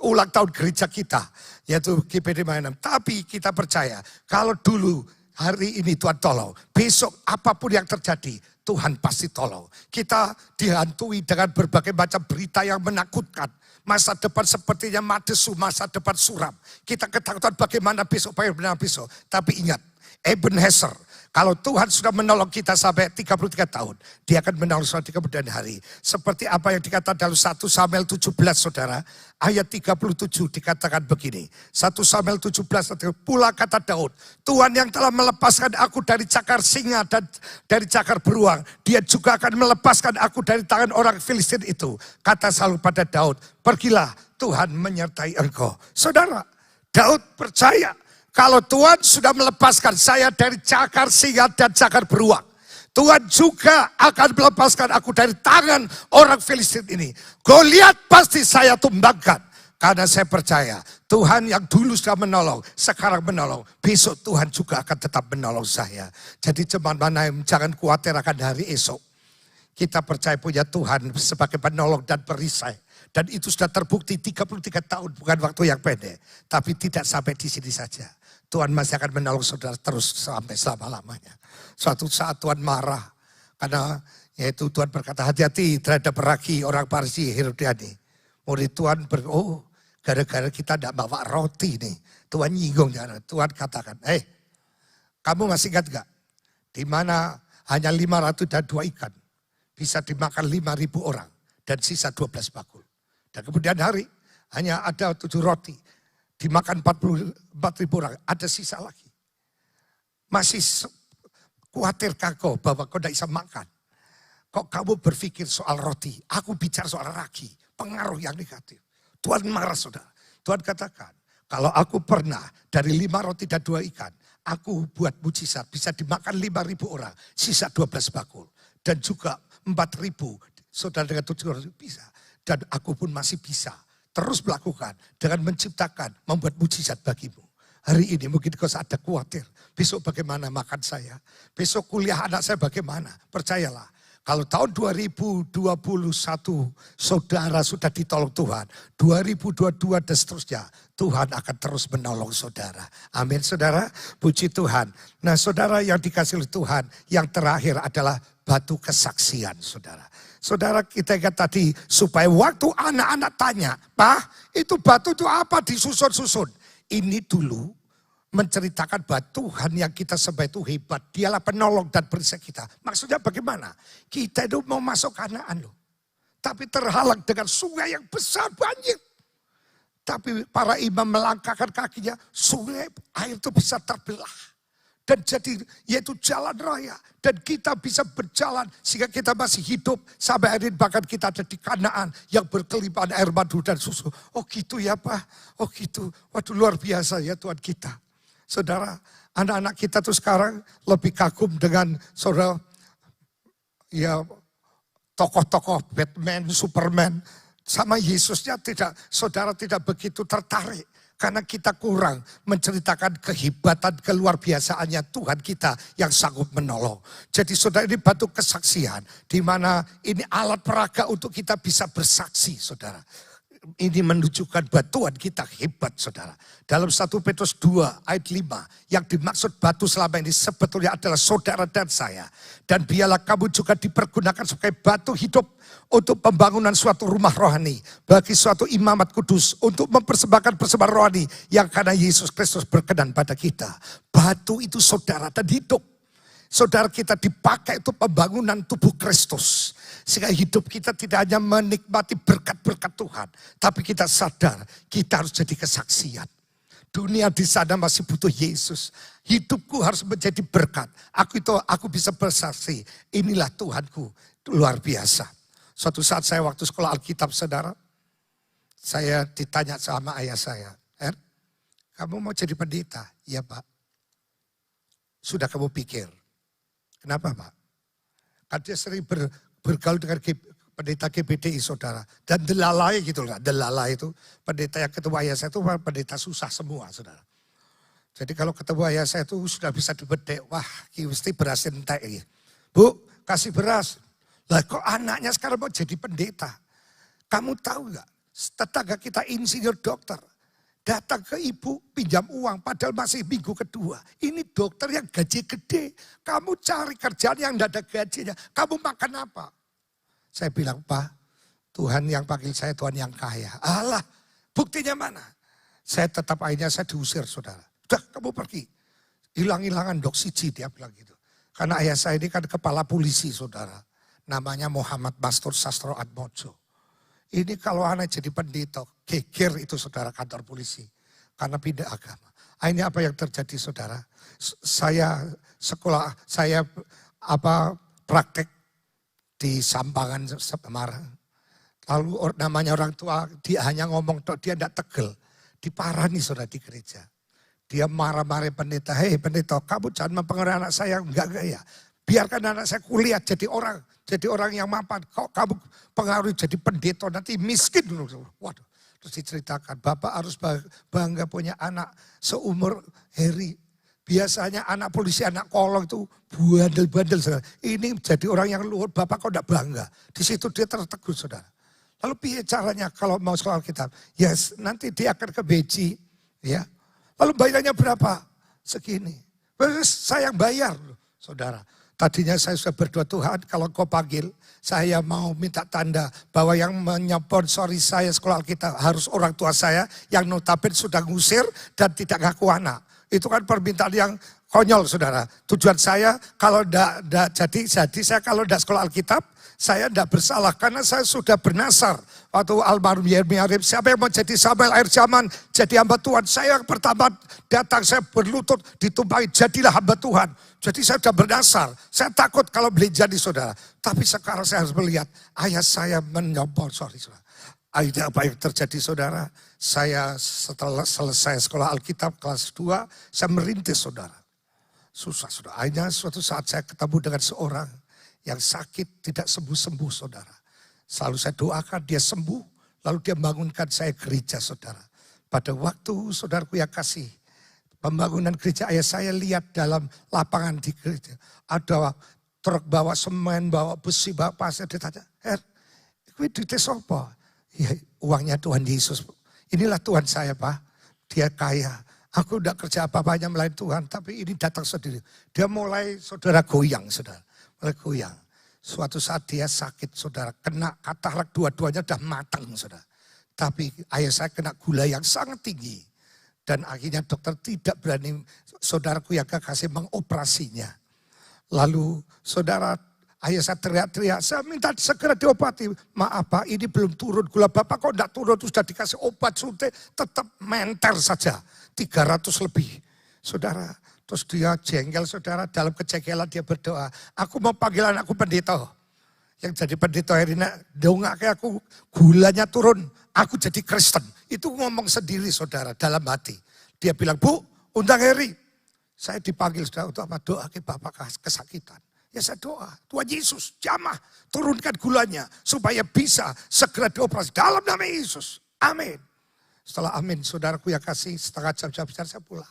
ulang tahun gereja kita, yaitu GPD Mayanam. Tapi kita percaya kalau dulu hari ini Tuhan tolong, besok apapun yang terjadi, Tuhan pasti tolong. Kita dihantui dengan berbagai macam berita yang menakutkan. Masa depan sepertinya madesu, masa depan suram. Kita ketakutan bagaimana bagaimana besok. Tapi ingat, Ebenezer, kalau Tuhan sudah menolong kita sampai 33 tahun, Dia akan menolong saudara di kemudian hari. Seperti apa yang dikatakan dalam 1 Samuel 17, saudara. Ayat 37 dikatakan begini. 1 Samuel 17, pula kata Daud, Tuhan yang telah melepaskan aku dari cakar singa dan dari cakar beruang, Dia juga akan melepaskan aku dari tangan orang Filistin itu. Kata Saul pada Daud, pergilah, Tuhan menyertai engkau. Saudara, Daud percaya kalau Tuhan sudah melepaskan saya dari cakar singa dan cakar beruang, Tuhan juga akan melepaskan aku dari tangan orang Filistin ini. Goliat pasti saya tumbangkan. Karena saya percaya Tuhan yang dulu sudah menolong, sekarang menolong. Besok Tuhan juga akan tetap menolong saya. Jadi teman-teman jangan khawatir akan hari esok. Kita percaya punya Tuhan sebagai penolong dan perisai. Dan itu sudah terbukti 33 tahun, bukan waktu yang pendek. Tapi tidak sampai di sini saja. Tuhan masih akan menolong saudara terus sampai selama-lamanya. Suatu saat Tuhan marah. Karena yaitu Tuhan berkata, hati-hati terhadap ragi orang Parsi, Herodiani. Murid Tuhan gara-gara kita tidak bawa roti nih. Tuhan nyinggung. Tuhan katakan, kamu masih ingat gak? Di mana hanya 500 dan 2 ikan. Bisa dimakan 5.000 orang. Dan sisa 12 bakul. Dan kemudian hari hanya ada 7 roti. Dimakan 44.000 orang, ada sisa lagi. Masih khawatir kau bahwa kau tidak bisa makan. Kok kamu berpikir soal roti, aku bicara soal ragi, pengaruh yang negatif. Tuhan marah saudara. Tuhan katakan, kalau aku pernah dari 5 roti dan 2 ikan, aku buat mujizat, bisa dimakan 5.000 orang, sisa 12 bakul. Dan juga 4.000, saudara dengan 7 roti bisa. Dan aku pun masih bisa. Terus melakukan dengan menciptakan, membuat mujizat bagimu. Hari ini mungkin kau ada khawatir. Besok bagaimana makan saya? Besok kuliah anak saya bagaimana? Percayalah. Kalau tahun 2021 saudara sudah ditolong Tuhan. 2022 dan seterusnya. Tuhan akan terus menolong saudara. Amin saudara. Puji Tuhan. Nah saudara yang dikasih oleh Tuhan. Yang terakhir adalah batu kesaksian saudara. Saudara kita ingat tadi supaya waktu anak-anak tanya, Pak itu batu itu apa disusun-susun. Ini dulu menceritakan bahwa Tuhan yang kita sembah itu hebat. Dialah penolong dan perisai kita. Maksudnya bagaimana? Kita itu mau masuk Kanaan loh. Tapi terhalang dengan sungai yang besar banjir. Tapi para imam melangkahkan kakinya, sungai air itu bisa terbelah. Dan jadi yaitu jalan raya. Dan kita bisa berjalan sehingga kita masih hidup. Sampai hari ini bahkan kita ada di Kanaan yang berkelimpahan air madu dan susu. Oh gitu ya Pak, oh gitu. Waduh luar biasa ya Tuhan kita. Saudara, anak-anak kita tuh sekarang lebih kagum dengan saudara, ya tokoh-tokoh Batman, Superman. Sama Yesusnya saudara tidak begitu tertarik. Karena kita kurang menceritakan kehebatan, keluar biasaannya Tuhan kita yang sanggup menolong. Jadi saudara ini batu kesaksian. Di mana ini alat peraga untuk kita bisa bersaksi saudara. Ini menunjukkan bahwa Tuhan kita hebat saudara. Dalam 1 Petrus 2 ayat 5. Yang dimaksud batu selama ini sebetulnya adalah saudara dan saya. Dan biarlah kamu juga dipergunakan sebagai batu hidup. Untuk pembangunan suatu rumah rohani. Bagi suatu imamat kudus. Untuk mempersembahkan persembahan rohani. Yang karena Yesus Kristus berkenan pada kita. Batu itu saudara dan hidup. Saudara kita dipakai untuk pembangunan tubuh Kristus. Sehingga hidup kita tidak hanya menikmati berkat-berkat Tuhan. Tapi kita sadar kita harus jadi kesaksian. Dunia di sana masih butuh Yesus. Hidupku harus menjadi berkat. Aku bisa bersaksi. Inilah Tuhanku. Luar biasa. Suatu saat saya waktu sekolah Alkitab saudara. Saya ditanya sama ayah saya. Kamu mau jadi pendeta? Iya Pak. Sudah kamu pikir. Kenapa Pak? Karena dia sering bergaul dengan pendeta GBDI saudara. Dan delalai gitu lah, delalai itu pendeta yang ketemu ayah saya itu pendeta susah semua saudara. Jadi kalau ketemu ayah saya itu sudah bisa dibedek, wah mesti beras entek ya. Bu, kasih beras. Lah kok anaknya sekarang mau jadi pendeta? Kamu tahu nggak? Tetangga kita insinyur dokter. Datang ke ibu pinjam uang padahal masih minggu kedua. Ini dokter yang gaji gede. Kamu cari kerjaan yang tidak ada gajinya. Kamu makan apa? Saya bilang, Pak, Tuhan yang panggil saya Tuhan yang kaya. Alah, buktinya mana? Saya tetap akhirnya saya diusir saudara. Udah kamu pergi. Hilang-hilangan dok siji dia bilang gitu. Karena ayah saya ini kan kepala polisi saudara. Namanya Muhammad Bastur Sastro Atmojo. Ini kalau anak jadi pendeta, geger itu saudara kantor polisi. Karena pindah agama. Akhirnya apa yang terjadi saudara? Saya sekolah, saya praktek di Sampangan Semarang. Lalu namanya orang tua, dia hanya ngomong, dia tidak tegel. Diparani saudara di gereja. Dia marah-marah pendeta, hei pendeta kamu jangan mempengaruhi anak saya. Enggak ya. Biarkan anak saya kuliah jadi orang yang mapan. Kok kamu pengaruhi jadi pendeta nanti miskin dulu. Waduh, terus diceritakan Bapak harus bangga punya anak seumur Heri. Biasanya anak polisi, anak kolong itu bandel-bandel. Ini jadi orang yang luhur, Bapak kok tidak bangga. Di situ dia tertegun saudara. Lalu piye caranya kalau mau sekolah Alkitab? Yes, nanti dia akan ke Beji. Ya. Lalu bayarnya berapa? Segini. Saya yang bayar saudara. Tadinya saya sudah berdoa Tuhan kalau kau panggil saya mau minta tanda bahwa yang menyponsori saya sekolah Alkitab harus orang tua saya yang notabene sudah ngusir dan tidak ngaku anak. Itu kan permintaan yang konyol saudara. Tujuan saya kalau tidak jadi saya kalau tidak sekolah Alkitab saya tidak bersalah karena saya sudah bernasar. Waktu almarhum Yeremia Arif, siapa yang mau jadi Samuel akhir zaman, jadi hamba Tuhan. Saya yang pertama datang, saya berlutut, ditumpahi, jadilah hamba Tuhan. Jadi saya sudah bernasar, saya takut kalau beli jadi saudara. Tapi sekarang saya harus melihat, ayah saya menyombong, saudara. Akhirnya apa yang terjadi saudara, saya setelah selesai sekolah Alkitab kelas 2, saya merintis saudara. Susah saudara, akhirnya suatu saat saya ketemu dengan seorang yang sakit tidak sembuh-sembuh saudara. Selalu saya doakan dia sembuh, lalu dia bangunkan saya gereja saudara. Pada waktu saudaraku yang kasih, pembangunan gereja ayah saya lihat dalam lapangan di gereja. Ada truk bawa semen, bawa besi, bawa pasir. Dia tanya, ini duitnya apa? Ya, uangnya Tuhan Yesus. Inilah Tuhan saya Pak, dia kaya. Aku udah kerja apa-apanya melain Tuhan, tapi ini datang sendiri. Dia mulai saudara goyang saudara, mulai goyang. Suatu saat dia sakit saudara, kena katarak dua-duanya udah matang saudara. Tapi ayah saya kena gula yang sangat tinggi. Dan akhirnya dokter tidak berani, saudaraku yang kekasih mengoperasinya. Lalu saudara, ayah saya teriak-teriak, saya minta segera diobati. Maaf Pak, ini belum turun gula Bapak kok enggak turun, sudah dikasih obat suntik, tetap menter saja. 300 lebih. Saudara, terus dia jengkel saudara, dalam kejengkelan dia berdoa. Aku mau panggil anakku pendeta. Yang jadi pendeta Herina, dongake aku gulanya turun, aku jadi Kristen. Itu ngomong sendiri saudara dalam hati. Dia bilang, Bu, undang Heri. Saya dipanggil saudara untuk apa? Doa ke Bapak kesakitan. Ya saya doa, Tuhan Yesus jamah turunkan gulanya supaya bisa segera dioperasi dalam nama Yesus. Amin. Setelah amin, saudaraku yang kasih setengah jam saya pulang.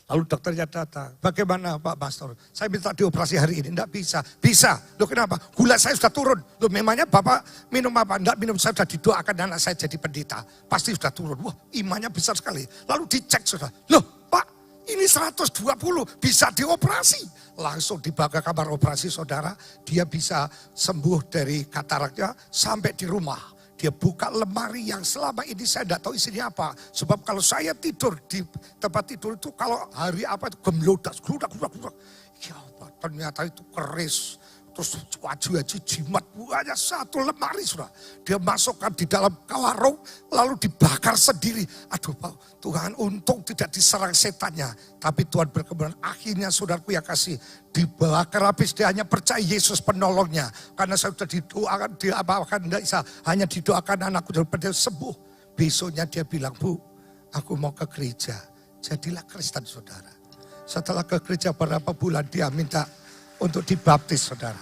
Lalu dokternya datang, bagaimana Pak Pastor? Saya minta dioperasi hari ini, enggak bisa. Bisa, loh kenapa? Gula saya sudah turun. Loh memangnya Bapak minum apa? Enggak minum, saya sudah didoakan anak saya jadi pendeta. Pasti sudah turun. Wah imannya besar sekali. Lalu dicek sudah, loh Pak ini 120 bisa dioperasi. Langsung dibawa ke kamar operasi saudara, dia bisa sembuh dari kataraknya sampai di rumah. Dia buka lemari yang selama ini saya tidak tahu isinya apa. Sebab kalau saya tidur di tempat tidur itu kalau hari apa itu gemlodas. Gludak. Ya apa, ternyata itu keris. Terus wajah jimat buahnya satu lemari sudah. Dia masukkan di dalam kawarung lalu dibakar sendiri. Aduh Pak, Tuhan untung tidak diserang setannya. Tapi Tuhan berkebenaran akhirnya saudaraku yang kasih dibakar habis. Dia hanya percaya Yesus penolongnya. Karena saya sudah didoakan, diapakan tidak bisa. Hanya didoakan anakku dari sembuh. Besoknya dia bilang, Bu, aku mau ke gereja. Jadilah Kristen saudara. Setelah ke gereja beberapa bulan dia minta untuk dibaptis saudara.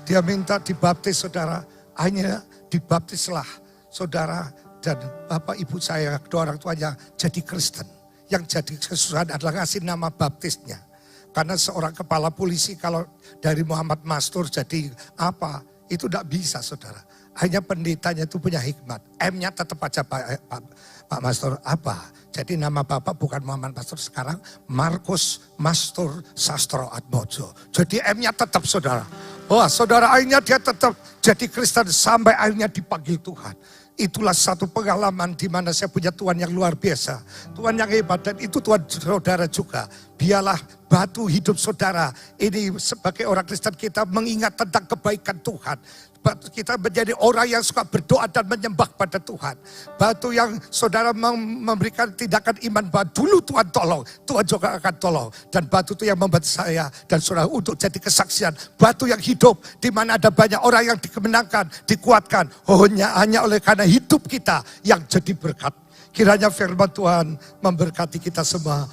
Dia minta dibaptis saudara. hanya dibaptislah saudara dan bapak ibu saya, kedua orang tuanya jadi Kristen. Yang jadi kesusahan adalah ngasih nama baptisnya. Karena seorang kepala polisi kalau dari Muhammad Mastur jadi apa, itu tidak bisa saudara. Hanya pendetanya itu punya hikmat. M-nya tetap aja Pak Mastur apa. Jadi nama bapak bukan Muhammad Mastur sekarang Markus Mastur Sastro Atmojo. Jadi M-nya tetap saudara. Wah saudara akhirnya dia tetap jadi Kristen sampai akhirnya dipanggil Tuhan. Itulah satu pengalaman di mana saya punya Tuhan yang luar biasa. Tuhan yang hebat dan itu Tuhan saudara juga. Biarlah batu hidup saudara. Ini sebagai orang Kristen kita mengingat tentang kebaikan Tuhan. Kita menjadi orang yang suka berdoa dan menyembah pada Tuhan. Batu yang saudara memberikan tindakan iman bahwa dulu Tuhan tolong, Tuhan juga akan tolong. Dan batu itu yang membuat saya dan saudara untuk jadi kesaksian. Batu yang hidup, di mana ada banyak orang yang dikemenangkan, dikuatkan. Hanya oleh karena hidup kita yang jadi berkat. Kiranya firman Tuhan memberkati kita semua.